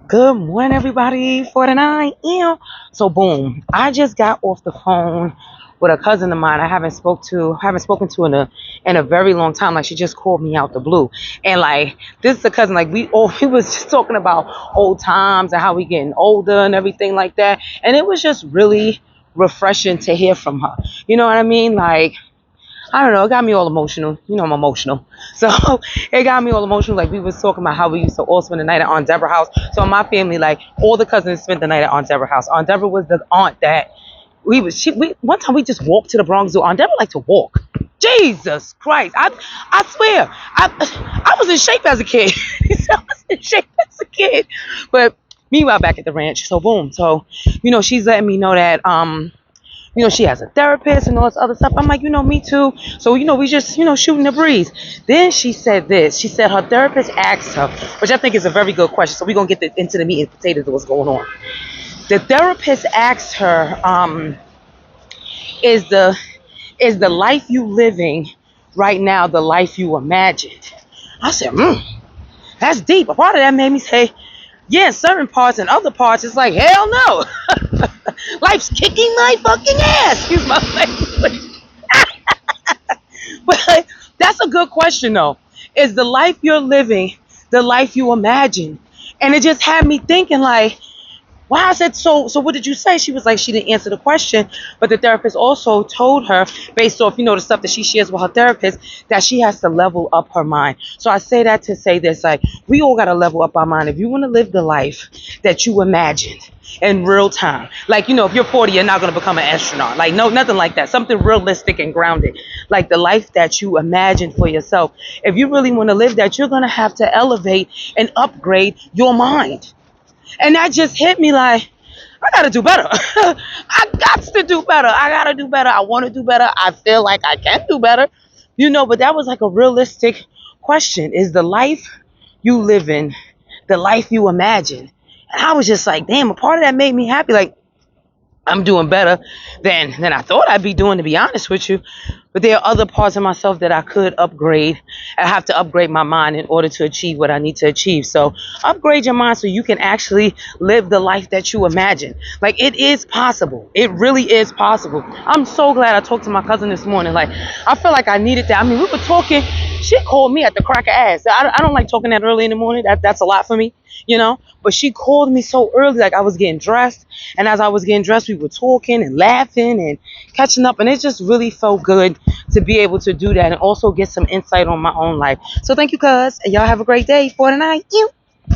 Good morning, everybody. 49 AM. So, boom. I just got off the phone with a cousin of mine. I haven't spoken to in a very long time. Like, she just called me out the blue, and like, this is a cousin. Like, we was just talking about old times and how we getting older and everything like that. And it was just really refreshing to hear from her. You know what I mean? Like, I don't know, it got me all emotional. You know I'm emotional. So it got me all emotional. Like, we was talking about how we used to all spend the night at Aunt Deborah's house. So in my family, like, all the cousins spent the night at Aunt Deborah's house. Aunt Deborah was the aunt that one time we just walked to the Bronx Zoo. Aunt Deborah liked to walk. Jesus Christ. I swear. I was in shape as a kid. I was in shape as a kid. But meanwhile, back at the ranch. So boom. So, she's letting me know that she has a therapist and all this other stuff. I'm like, me too. So, we just, shooting the breeze. Then she said this. She said her therapist asked her, which I think is a very good question. So we're going to get into the meat and potatoes of what's going on. The therapist asked her, is the life you living right now the life you imagined? I said, that's deep. A part of that made me say, yeah, in certain parts, and other parts, it's like, hell no. Life's kicking my fucking ass. Excuse my language. But that's a good question, though. Is the life you're living the life you imagine? And it just had me thinking, like, wow. I said, so what did you say? She was like, she didn't answer the question, but the therapist also told her, based off, the stuff that she shares with her therapist, that she has to level up her mind. So I say that to say this, like, we all got to level up our mind. If you want to live the life that you imagined in real time, like, if you're 40, you're not going to become an astronaut. Like, no, nothing like that. Something realistic and grounded, like the life that you imagined for yourself. If you really want to live that, you're going to have to elevate and upgrade your mind. And that just hit me like, I gotta do better. I got to do better. I gotta do better. I want to do better. I feel like I can do better. But that was like a realistic question. Is the life you live in the life you imagine? And I was just like, damn, a part of that made me happy. Like, I'm doing better than I thought I'd be doing, to be honest with you. But there are other parts of myself that I could upgrade. I have to upgrade my mind in order to achieve what I need to achieve. So upgrade your mind so you can actually live the life that you imagine. Like, it is possible. It really is possible. I'm so glad I talked to my cousin this morning. Like, I feel like I needed that. I mean, we were talking. She called me at the crack of ass. I don't like talking that early in the morning. That's a lot for me, But she called me so early, like I was getting dressed. And as I was getting dressed, we were talking and laughing and catching up. And it just really felt good to be able to do that and also get some insight on my own life. So thank you, cuz. And y'all have a great day. 49.